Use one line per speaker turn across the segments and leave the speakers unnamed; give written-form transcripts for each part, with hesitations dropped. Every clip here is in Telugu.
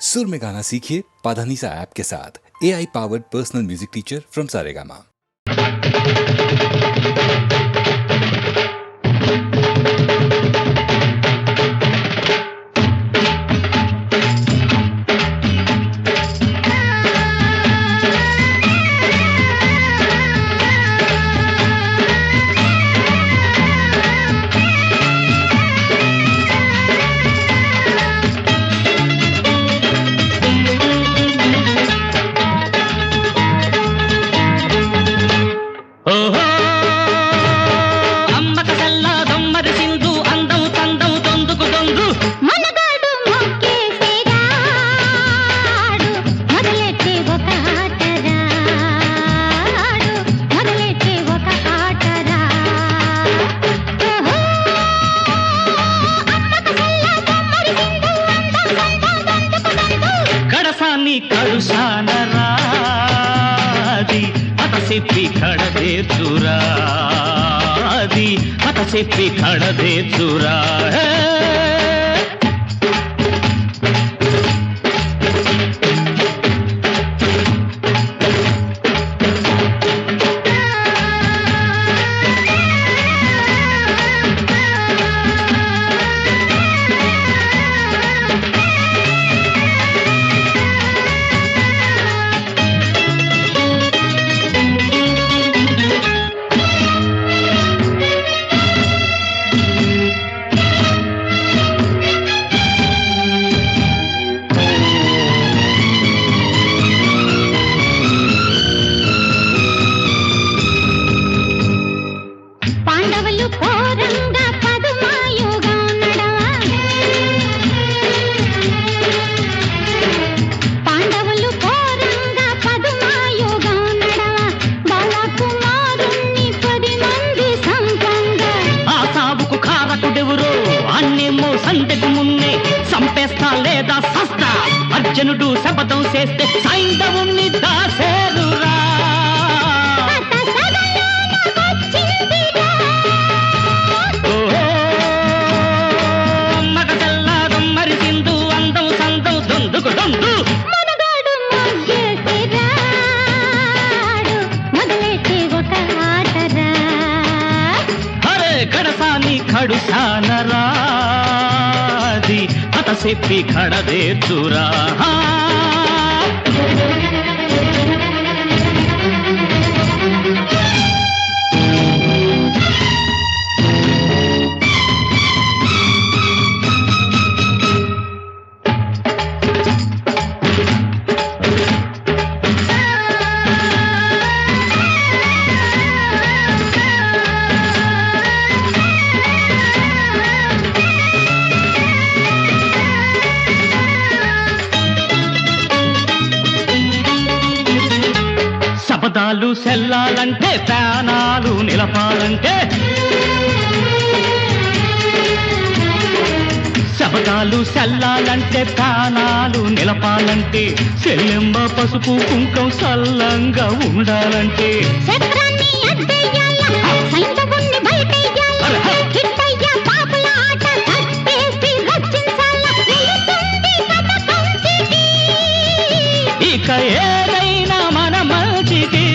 सुर में गाना सीखिए पाधानीसा ऐप के साथ। AI powered personal music teacher from Saregama.
చెప్పి కడదే చురా అర్జునుడు శపథం చేస్తే సైంధవుణ్ణి దాసేరురా మగదల్లాదం మరి సింధు అందం సందం దొందుకు దొందు అరే కడసాని కడుసానరా చెప్పి ఖడదే చురా శబ్దాలు సెల్లాలంటే ప్రాణాలు నిలపాలంటే శబ్దాలు సెల్లాలంటే ప్రాణాలు నిలపాలంటే చెల్లెమ్మ పసుపు కుంకం సల్లంగా ఉండాలంటే ఇక ఏదైనా మన మంచికి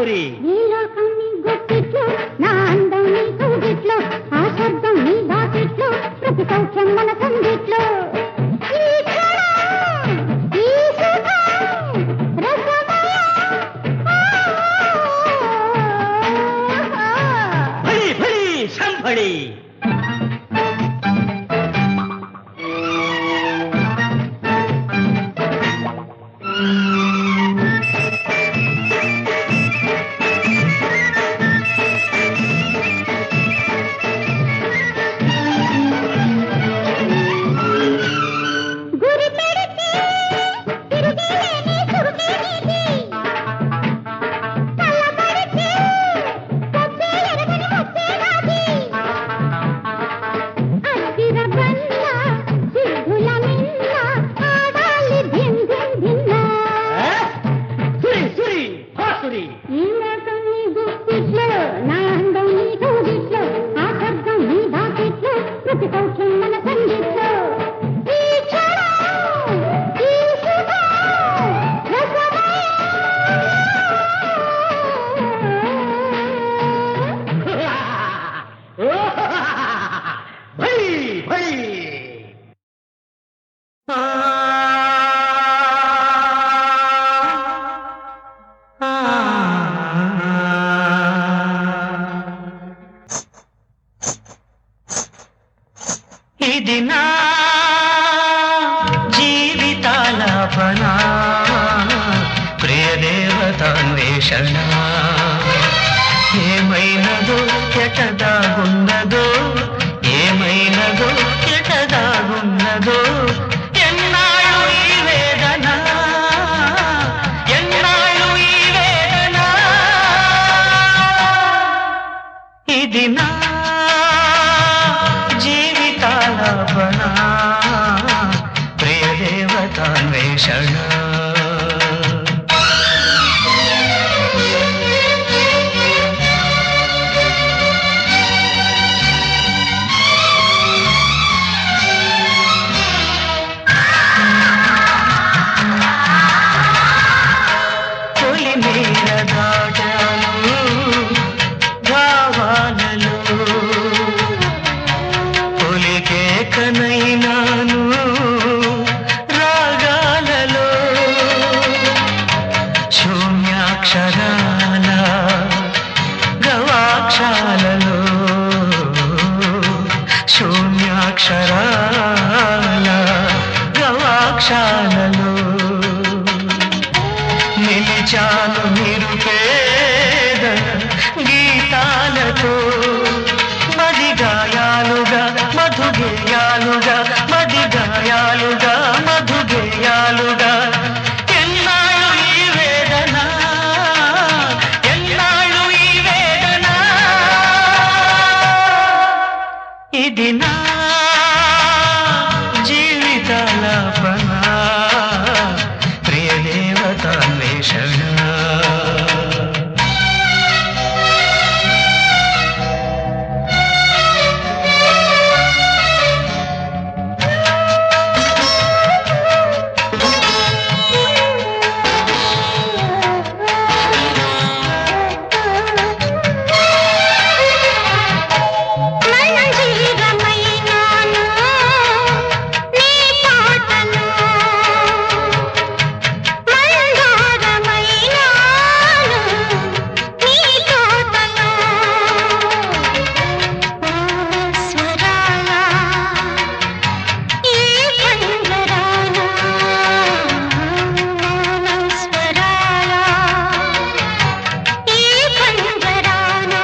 భాసురి
ఈ లోకం నీ గుప్పిట్లో, నా అందం నీ కౌగిట్లో, ఆ శబ్దం నీ దాటిట్లో, ప్రతి సౌఖ్యం మన సందిట్లో. ఈ క్షణం, ఈ సుఖం, రసమయం.
భళి భళి సంభళి
గురి పెడితే తిరుగేలేని చురుకే నీది. కళ్ళబడితే కొత్తేలెరగని ముత్తే నాది. అస్థిర బండ సిద్ధుల మిన్న, ఆడాలి ధిన్ ధిన్ ధిన్న.
సురి సురి భాసురి
ఈ లోకం నీ గుప్పిట్లో, నా అందం నీ కౌగిట్లో, ఆ శబ్దం నీ దాటిట్లో, ప్రతి సౌఖ్యం మన సంగీట్లో. ఈ క్షణం, ఈ సుఖం, రసమయం.
భళి భళి ఇది నా జీవితాలాపన ప్రియదేవతాన్వేషణ ఏమైనదో ఎటదాగున్నదో ఏమైనదో ఎటదాగున్నదో ఎన్నాళ్ళు ఈ వేదన ఎన్నాళ్ళు ఈ వేదన ఇది నా జీవితాలాపన ప్రియదేవతాన్వేషణ తొలి మేర దాటాను భావాలలో తొలికే కనైనాను రాగాలలో శూన్యాక్షరాల గవాక్షాలలో శూన్యాక్షరాల గవాక్షాలలో నిలిచాను నిరుపేద గీతాలతో మది గాయాలుగా మధుగేయాలుగా మది గాయాలుగా మధుగేయాలుగా ఎన్నాళ్ళు ఈ వేదన ఎన్నాళ్ళు ఈ వేదన ఇది నా జీవితాలాపన ప్రియదేవతాన్వేషణ
మంజీరమైనాను నీ పాటలో, మందారమైనాను నీ తోటలో. స్వరాల ఈ పంజరాన, స్వరాల ఈ పంజరాన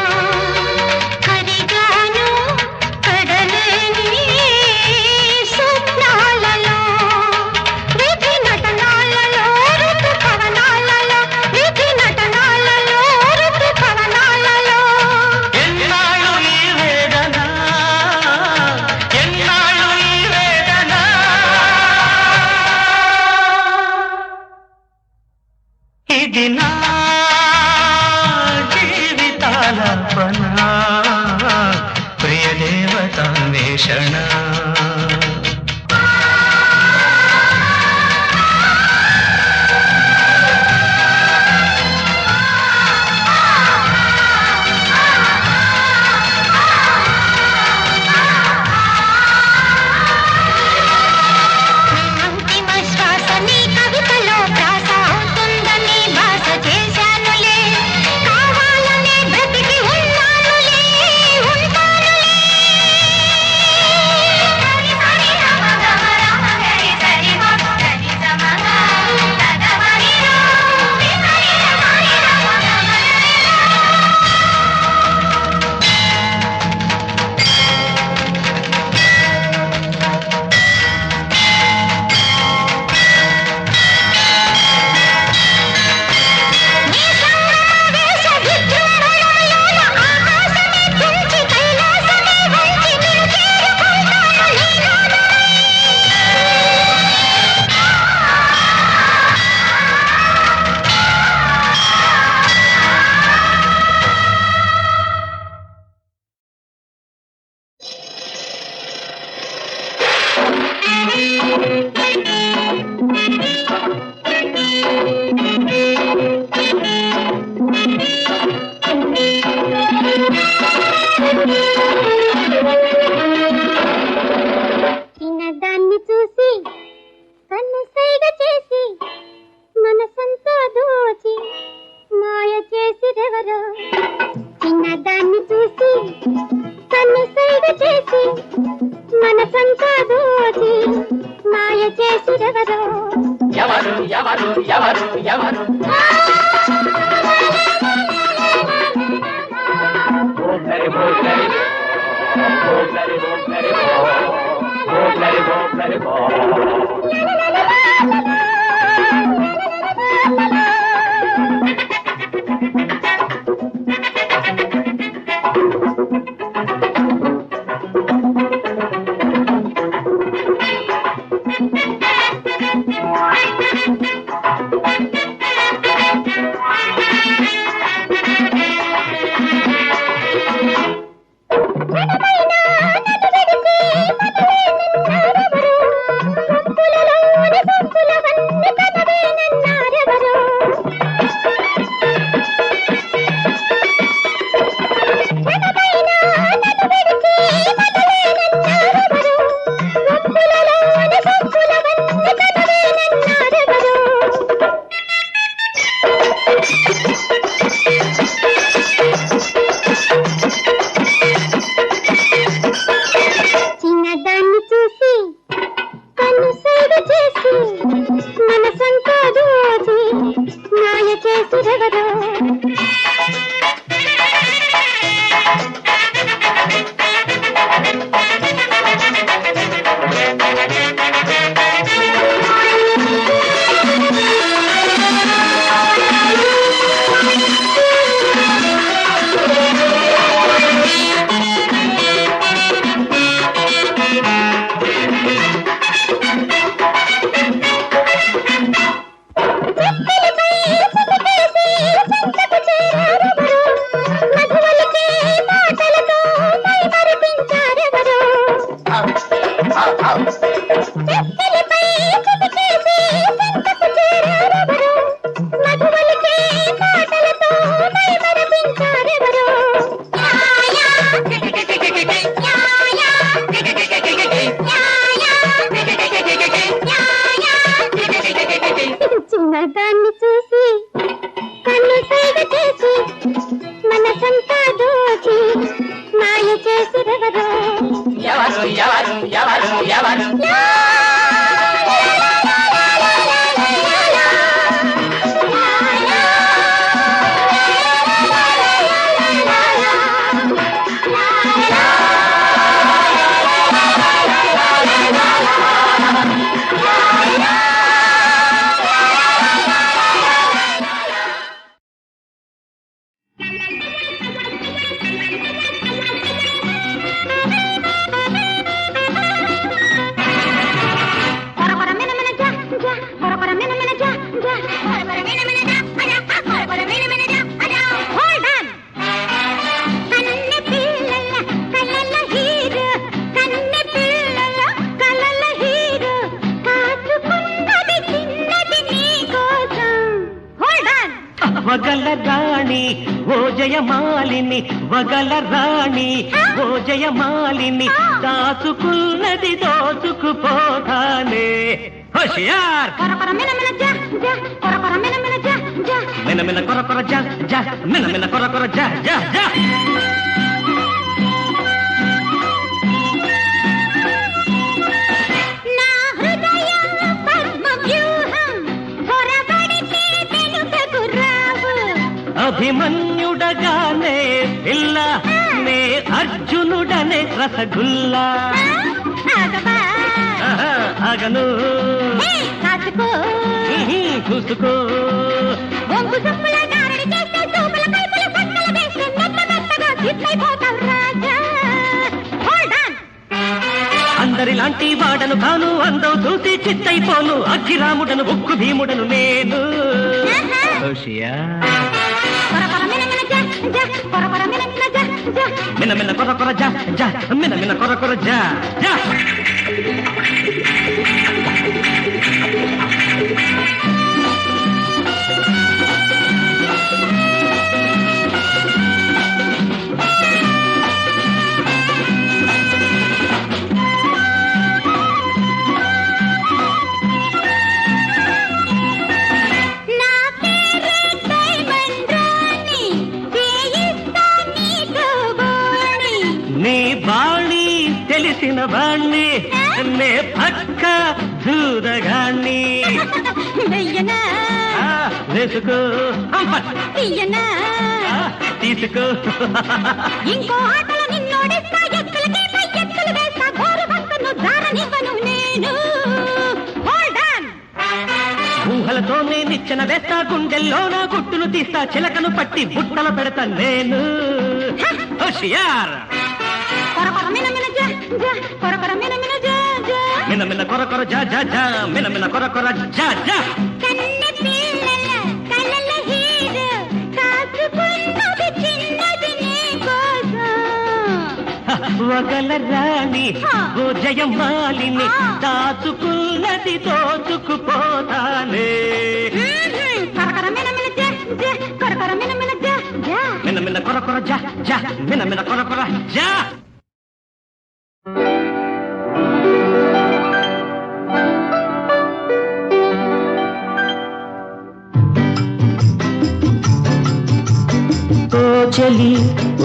కరిగాను కడలేని స్వప్నాలలో. విధి నటనాలలో ఋతు పవనాలలో, విధి నటనాలలో ఋతు పవనాలలో.
ఎన్నాళ్ళు ఈ వేదన ఎన్నాళ్ళు ఈ వేదన ఇది నా జీవితాలాపన ప్రియదేవతాన్వేషణ
చిన్నదాన్ని చూసి కన్ను సైగ చేసి మనసంతా దోచి మాయ చేసిరెవరో. చిన్నదాన్ని చూసి కన్ను సైగ చేసి మనసంతా దోచి మాయ చేసిరెవరో.
ఎవరు ఎవరు ఎవరు ఎవరు భోగరి భోగరి భోగరి భోగరి భోగరి భోగరి
చిన్నదాన్ని చూసి కన్ను సైగ చేసి మనసంతా దోచి మాయ చేసిరెవరో. మధువలికే మాటలతో మై మరిపించారెవరో. చెక్కలపై చిటికేసి చెంతకు చేరారెవరో. మధువలికే మాటలతో మై మరిపించారెవరో. చిన్నదాన్ని చూసి కన్ను సైగ చేసి మనసంతా దోచి మాయ చేసిరెవరో.
ఎవరు ఎవరు ఎవరు ఎవరు వగల రాణి ఓ జయమాలిని వగల రాణి ఓ జయమాలిని దాచుకున్నది దోచుకుపోతానే హోషియార్ మినమిన కొర కొర జా జా మినమిన కొర కొర జా జా జా అభిమన్యుడగానే పిల్ల నే అర్జునుడనే రసగుల్లా ఆగను చూసుకో అందరిలాంటి వాడను కాను అందం చూసి చిత్తైపోను అగ్గిరాముడను ఉక్కు భీముడను నేను మిన మిన కొర కొర జా జా మిన మిన కొర కొర జా జా నీ బాణి తెలిసిన బాణ్ణి నే పక్క చూదగాణ్ణి
వెయ్యనా
వేసుకో
తీయనా
తీసుకో
ఇంకో ఆటలో నిన్నోడిస్తా ఎత్తులకి పై ఎత్తులు వేస్తా గోరు భక్తును దారనివ్వను నేను హోల్డ్ ఆన్
ఊహలతో నేనిచ్చిన వేస్తా గుండెల్లో నా గుట్టును తీస్తా చిలకను పట్టి బుట్టలు పెడతా నేను హోషియార్
కొరకొర మినమిన జా జా కొరకొర మినమిన జా జా
మిన మిన కొర కొర జా జా జా మిన మిన కొర కొర జా జా
కన్నె పిల్లల కలల హీరో కాచుకున్నది చిన్నది నీ కోసం
వగల రాణి ఓ జయమాలిని దాచుకున్నది దోచుకుపోతానే
కొరకొర మినమిన జా జా కొరకొర మినమిన జా జా
మిన మిన కొర కొర జా జా మిన మిన కొర కొర జా ఓ చెలి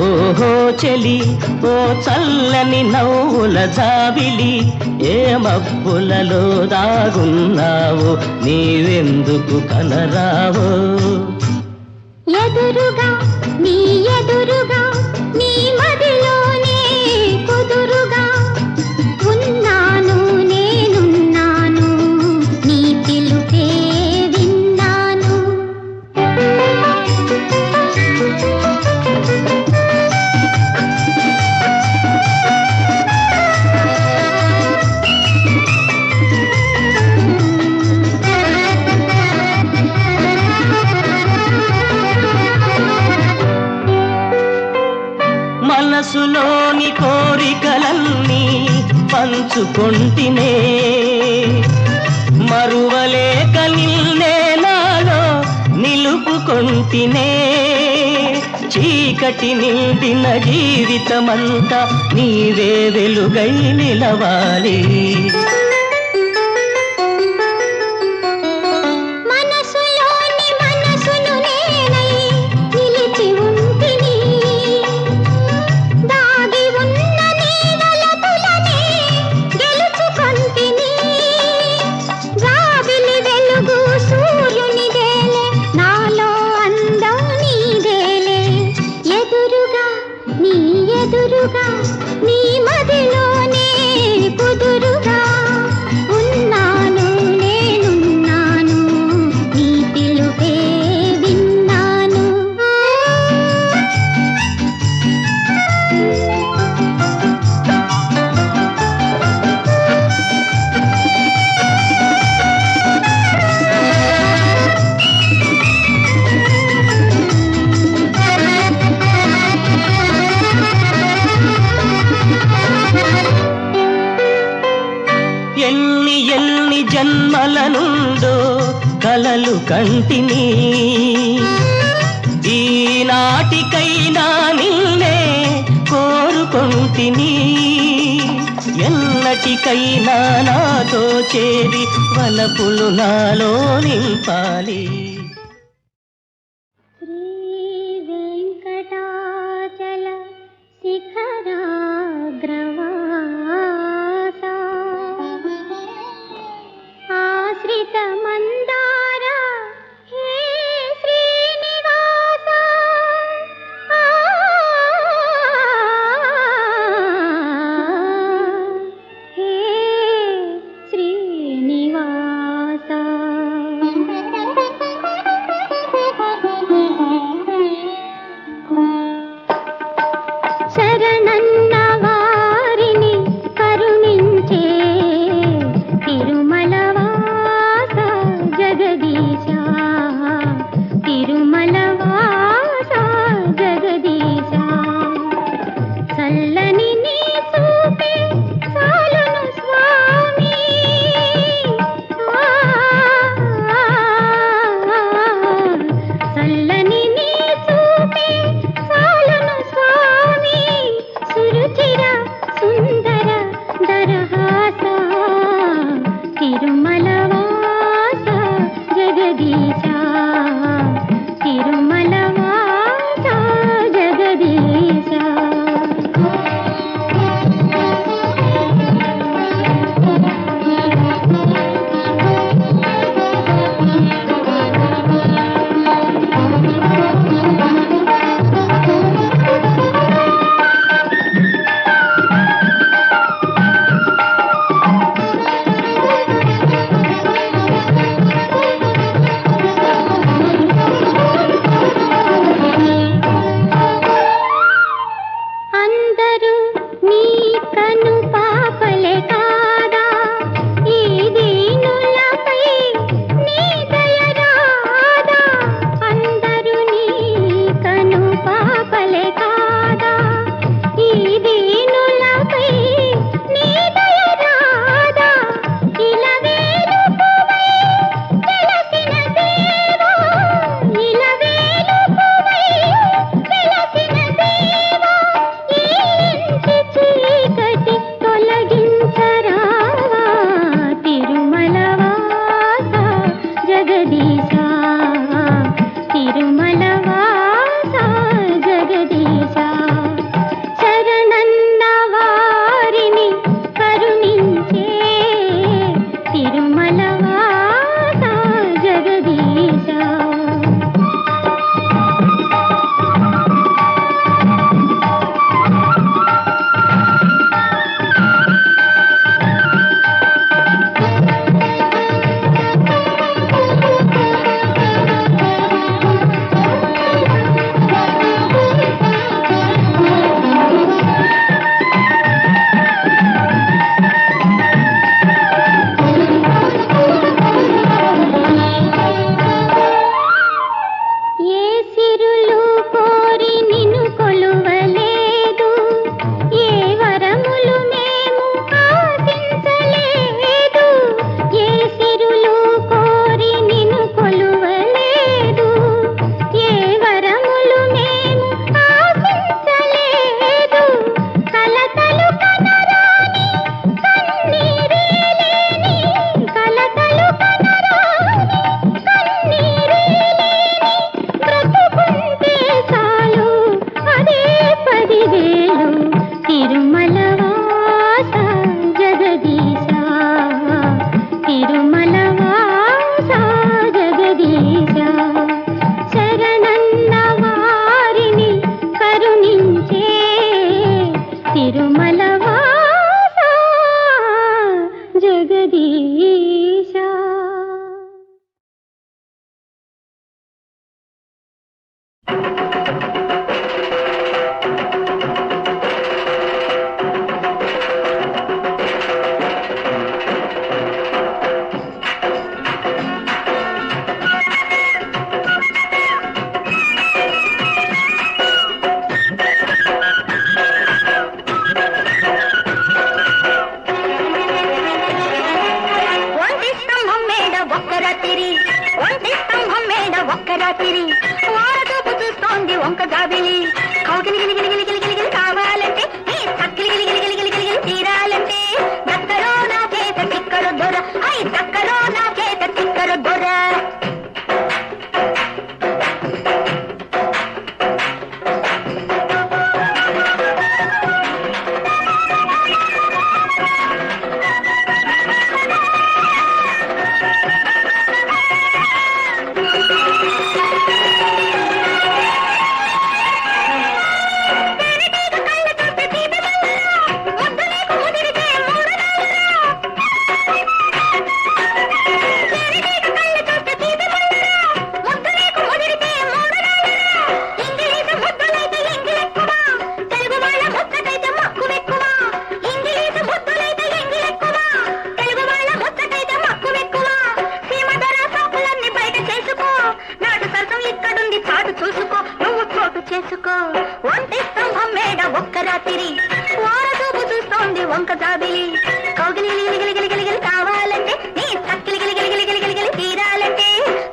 ఓహో చెలి ఓ చల్లని నవ్వుల జాబిలి ఏ మబ్బులలో దాగున్నావు నీవెందుకు కనరావు
ఎదురుగా నీ ఎదురుగా నీ మదిలోనే కుదురుగా ఉన్నాను నేనున్నాను నీ పిలుపే విన్నాను
మనసులోని కోరికలన్నీ పంచుకొంటినే మరువలేక నిన్నే నాలో నిలుపుకొంటినే చీకటి నిండిన జీవితమంతా నీవే వెలుగై నిలవాలి
మనసులోని మనసును నేనై నిలిచి ఉంటిని దాగి ఉన్న నీ వలపులనే గెలుచుకొంటిని జాబిలి వెలుగు సూర్యునిదేలే నాలో అందం నీదేలే ఎదురుగా నీ మదిలోనే కుదురుగా ఉన్నాను నేనున్నాను నీ పిలుపే విన్నాను
ఎన్ని జన్మల నుండో కలలు కంటిని ఈనాటికైనా నిన్నే కోరుకొంటిని ఎన్నటికైనా నాతో చేరి వలపులు నాలో నింపాలి
శ్రీ వెంకటాచల శిఖరాగ్రవాస ఆశ్రిత మందార హే శ్రీనివాస హే శ్రీనివాస శరణన్న వారిని కరుణించే తిరుమల వాస జగదీశ. ఏ సిరులు కోరి నిన్ను కొలువలేదు, ఏ వరములు మేము ఆశించలేదు. ఏ సిరులు కోరి నిన్ను కొలువలేదు, ఏ వరములు మేము ఆశించలేదు. కలతలు కనరాని కన్నీరే లేని, కలతలు కనరాని కన్నీరే లేని బ్రతుకుంటే చాలు అదే 10,000. తిరుమల వాస జగదీశ, తిరుమల వాస జగదీశ. శరణన్న వారిని కరుణించే తిరుమల వాస జగదీశ. ఒంటి స్తంభం మేడ ఒక్క రాత్రి, ఒంటి స్తంభం మేడ ఒక్క రాత్రి, వారదూపు చూస్తోంది వంక జాబిలి. కౌగిలి గిలిగిలి గిలిగిలి గిలిగిలి కావాలంటే, ఈ చక్కిలి గిలిగిలి గిలిగిలి గిలిగిలి తీరాలంటే, దక్కరో నా చేత చిక్కరు దొర, ఐ దక్కరో నా చేత చిక్కరు దొర. చేసుకో. ఒంటి స్తంభం మేడ ఒక్క రాత్రి, వారదూపు చూస్తోంది వంక జాబిలి. కౌగిలి గిలిగిలి గిలిగిలి కావాలంటే, నీ చక్కిలి గిలిగిలి గిలిగిలి గిలిగిలి తీరాలంటే,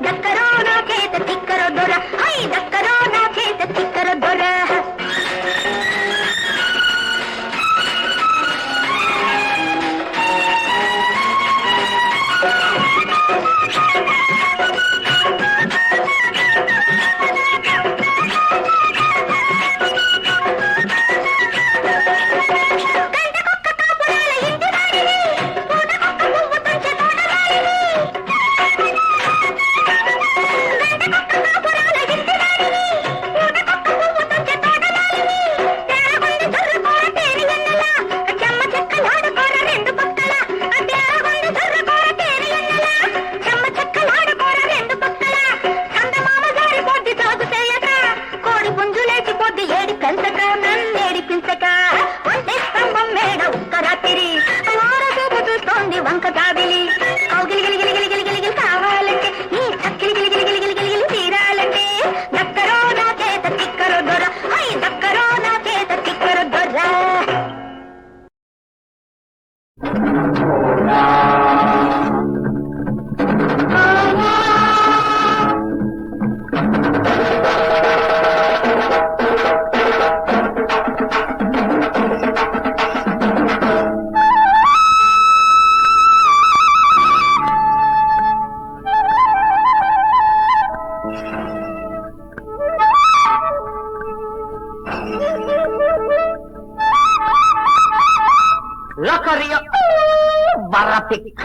దక్కరో నా చేత చిక్కరో దొర, ఐ దక్కరో నా చేత చిక్కరో దొర.
లొకరియో బరపిక్క.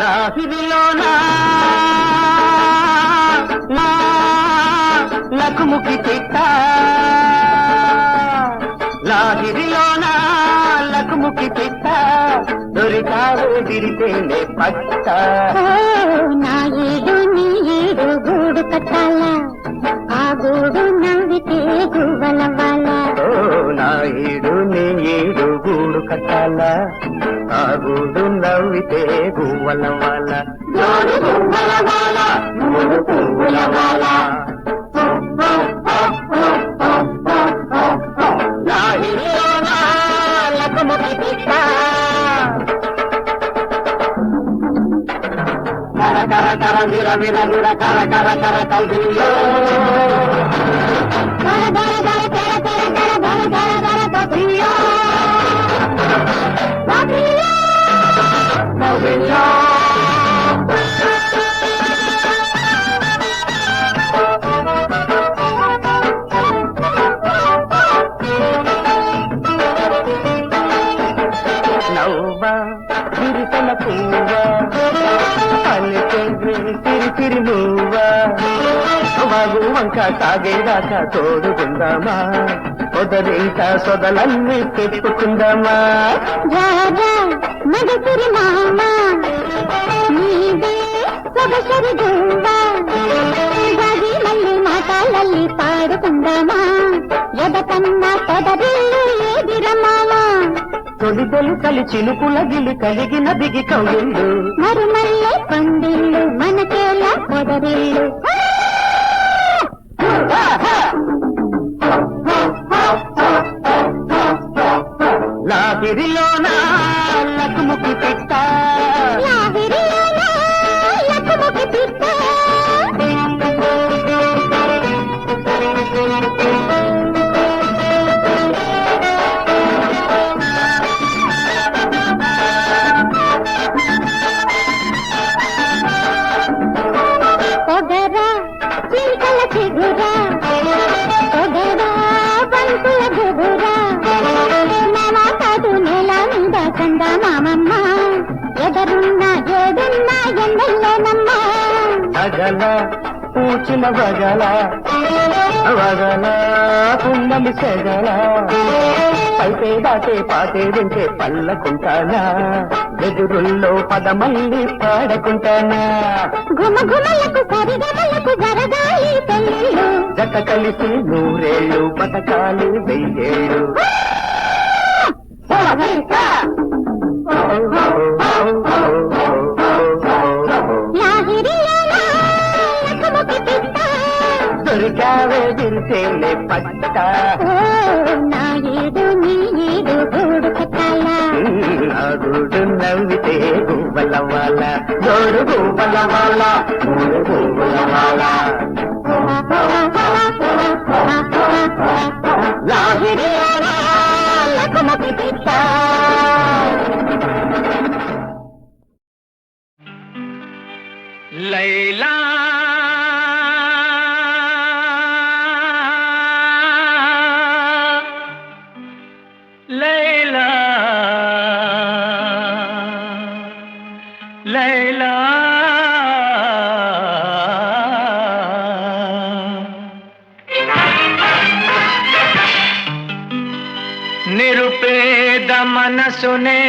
లాహిరిలోనా లకుముకి పిట్ట, లాహిరిలోనా లకుముకి పిట్ట, దొరికావే విరితేనే పట్ట.
నా ఏడు నీ ఏడు గూడు కట్టాల, ఆ గూడు నవ్వితే గువ్వల వాళ్ళ.
నా ఏడు నీ ఏడు గూడు కట్టాల, ఆ గూడు నవ్వితే గువ్వల వాళ్ళ. గువ్వల వాళ్ళ, మూడు పువ్వుల వాళ్ళ. లాహిరిలోనా లకుముకి పిట్ట, కర కర కర విర విర విర కర కర కర కల్దిలో.
దర దర దర తెర తెర తెర దర దర దర కపియో కపియో
నవ్విలో. నవ్వా విరిసల పువ్వా, పల్లె సిరి సిరి నువ్వా, వాగు వంక సాగేదాకా తోడుకుందామా, పొదరింక సొదలన్నీ పెట్టుకుందామా.
రాజా మగసిరి మామ నీదే సొగసరి గువ్వా, గది మళ్ళీ మాటలల్లి పాడుకుందామా, ఎదకన్నా పొదరిల్లు ఏదిరమామా.
తొలిదొలి కలి చిలుకుల గిలి కలిగిన దిగి కౌగిళ్ళు,
మరుమల్లె పందిళ్ళు మనకేలా పొదరిల్లు.
లాహిరిలోనా లకుముకి పిట్ట,
లాహిరిలోనా లకుముకి పిట్ట. పొగరా చింతల చిగురా, పొగరా బంతుల గుబురా, మామ కాదు నేల మీద కంద మామమ్మ, ఎదరున్నా ఏడున్నా ఎన్నెల్లోనమ్మా.
అగల పూచిన వగల వగల పున్నమి సెగల, పైతే దాటే పాటే వింటే పల్లకుంటానా, ఎదురుల్లో పదమల్లి పాడకుంటానా.
గుమ గుమలకు సరిగమలకు జరగాలి పెళ్ళిళ్ళు,
జత కలిసి నూరేళ్ళు బతకాలి వెయ్యేళ్ళు.
లాహిరిలోనా లకుముకి పిట్ట,
దొరికావే విరితేనే పట్ట.
నా ఏడు నీ ఏడు గూడు కట్టాల,
నా గూడు నవ్వితే గువ్వల వాళ్ళ, జోడు గువ్వల వాళ్ళ, మూడు పువ్వుల వాళ్ళ. లాహిరిలోనా లకుముకి పిట్ట. లైలా లైలా లైలా నిరుపేద మనసునే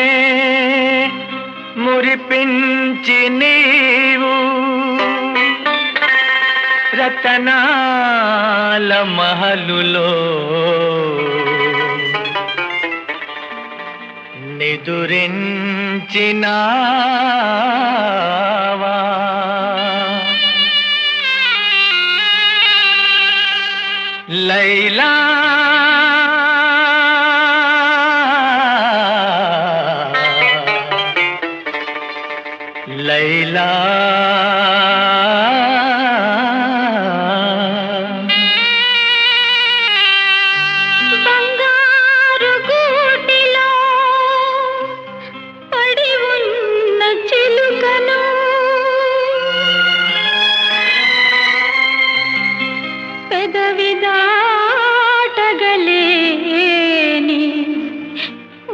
మురిపించి నీవు, రతనాల మహలులో నిదురించినావా. లైలా లైలా
బంగారు గూటిలో పడి ఉన్న చిలుకను పెదవి దాటగలేని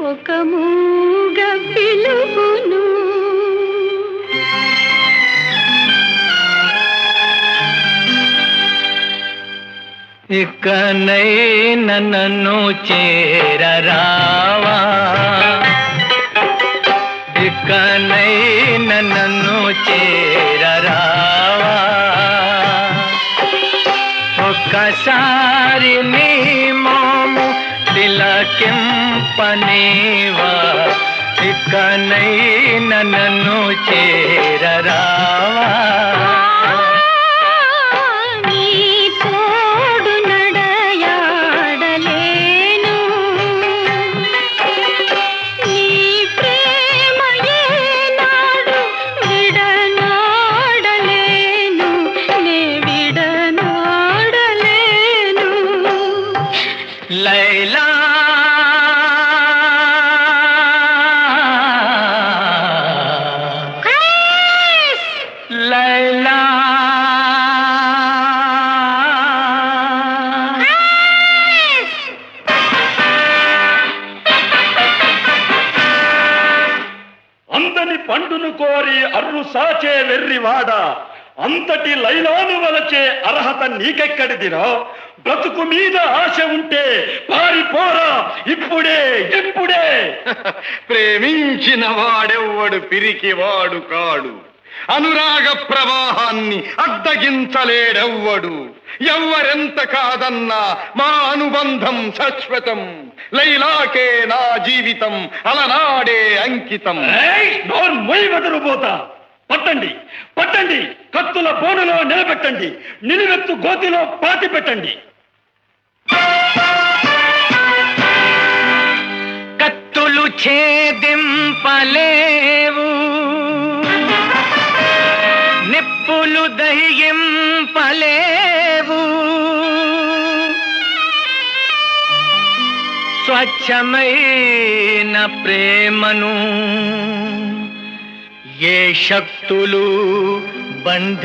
ఒక మూగ పిలుపును
ఇకనైనా నన్ను చేరరావా, ఇకనైనా నన్ను చేరరావా, ఒక్కసారి నీ మోము తిలకింపనేవా, ఇకనైనా నన్ను చేరరావా.
నీ తోడు నడయాడలేను, నీ ప్రేమ ఏనాడు విడనాడలేను, నే విడనాడలేను.
లైలా లైలా
అందని పండును కోరి అర్రు సాచే వెర్రివాడ, అంతటి లైలాను వలచే అర్హత నీకెక్కడిదిరా? బ్రతుకు మీద ఆశ ఉంటే పారిపోరా ఇప్పుడే ఇప్పుడే.
ప్రేమించిన వాడెవ్వడు పిరికివాడు కాడు, అనురాగ ప్రవాహాన్ని అడ్డగించలేడెవ్వడు. ఎవ్వరెంత కాదన్నా మా అనుబంధం శాశ్వతం, లైలాకే నా జీవితం అలనాడే అంకితం.
నోరు మొయ్యి వెదరుబోతా. పట్టండి పట్టండి, కత్తుల బోనులో నిలబెట్టండి, నిలువెత్తు గోతిలో పాతి పెట్టండి.
కత్తులు ఛేదింపలేవు, నిప్పులు దహింపలేవు, స్వచ్ఛమైన ప్రేమను ఏ శక్తులు బంధింపలేవు.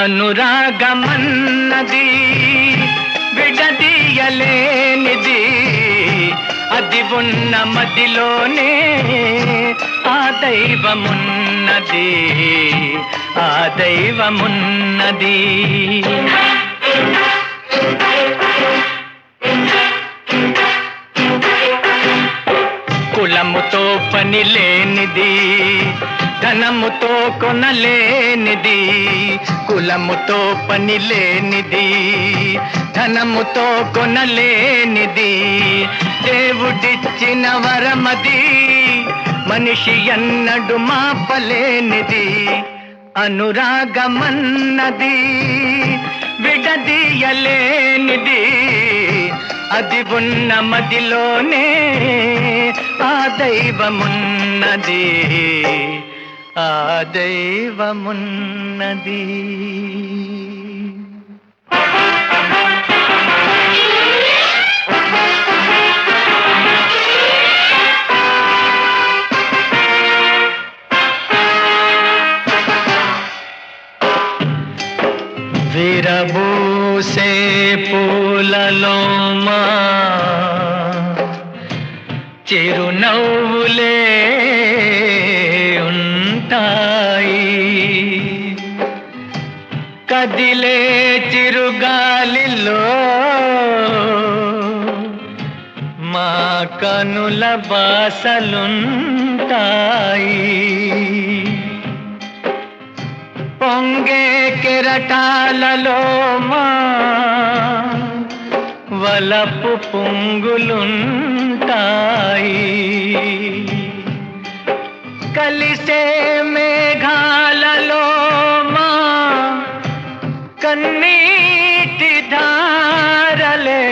అనురాగమన్నది విడదీయలేనిది, అది ఉన్న మదిలోనే ఆ దైవమున్నది, ఆ దైవమున్నది. కులముతో పని లేనిది, ధనముతో కొనలేనిది, కులముతో పని లేనిది, ధనముతో కొనలేనిది, దేవుడిచ్చిన వరమది, మనిషి అన్నడు మాపలేనిది. అనురాగమన్నది విడదీయలేనిది, అది ఉన్న మదిలోనే ఆ దైవమున్నది, ఆ దైవమున్నది. విరబూసే పూలలో మా చిరునవ్వులే ఉంటాయి, కదిలే చిరుగాలిలో మా కనుల బాసలుంటాయి, పొంగే కెరటాలలో మా వలపు పొంగులుంటాయి, కలిసే మేఘాలలో మా కన్నీటి ధారలే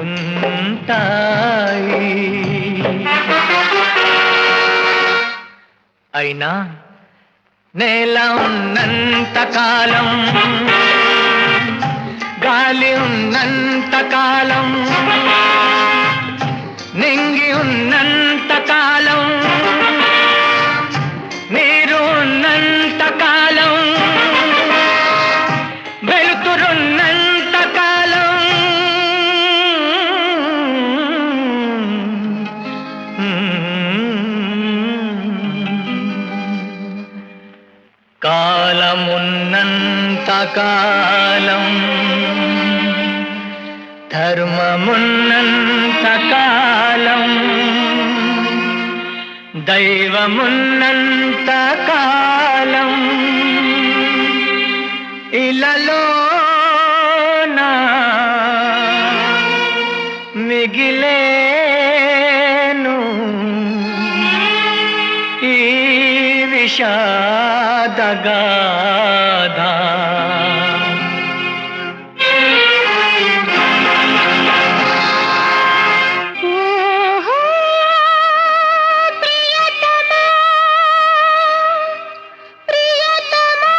ఉంటాయి. అయినా నేల ఉన్నంత కాలం, గాలి ఉన్నంత కాలం, కాలమున్నంత కాలం ధర్మమున్నంత కాలం దైవమున్నంత కాలం ఇలలో మిగిలేను ఈ విషాదగాథ.
ఓహో ప్రియతమా ప్రియతమా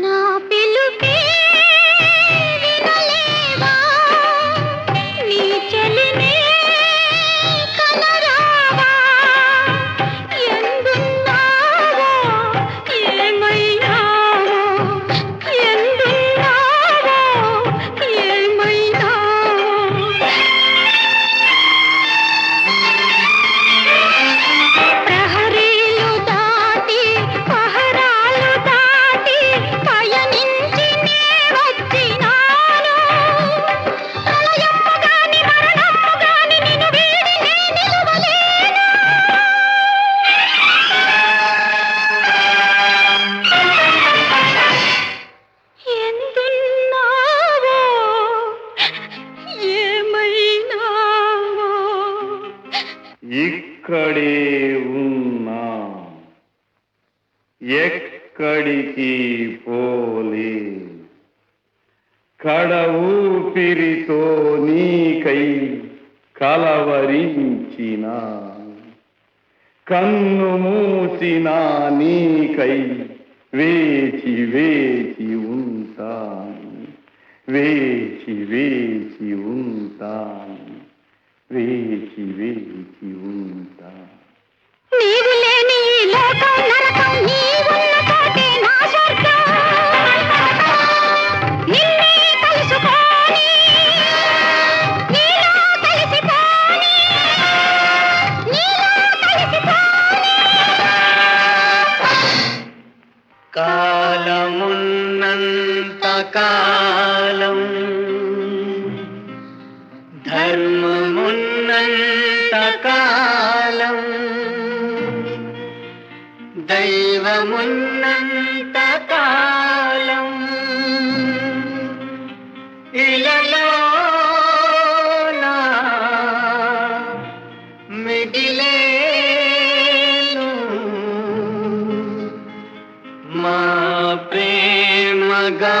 నా పిలుపే వినలేవా నీ చెలినే కనరావా ఎందున్నావో ఏమైనావో ఎందున్నావో ఏమైనావో ప్రహరీలు దాటి పహరాలు దాటి పయనించి నే వచ్చినాను ప్రళయము గాని మరణము గాని నిన్ను వీడి నే నిలువలేను. ఎందున్నావో ఏమైనావో
ఇక్కడే ఉన్నా ఎక్కడికి పోలే కడ ఊపిరితో నీకై కలవరించిన కన్ను మూసిన నీకై వేచి వేచి ఉంటాను వేచి వేచి ఉంటాను వేచి వేచి ఉంటాను.
నీవు లేని ఈ లోకం నరకం నీవున్న చోటే నా స్వర్గం నిన్నే కలుసుకోని నీలో కలిసిపోని నీలో కలిసిపోని
కాలమున్నంత కాలం ధర్మమున్నంత కాలం దైవమున్నంత కాలం ఇలలో మిగిలేను మా ప్రేమగా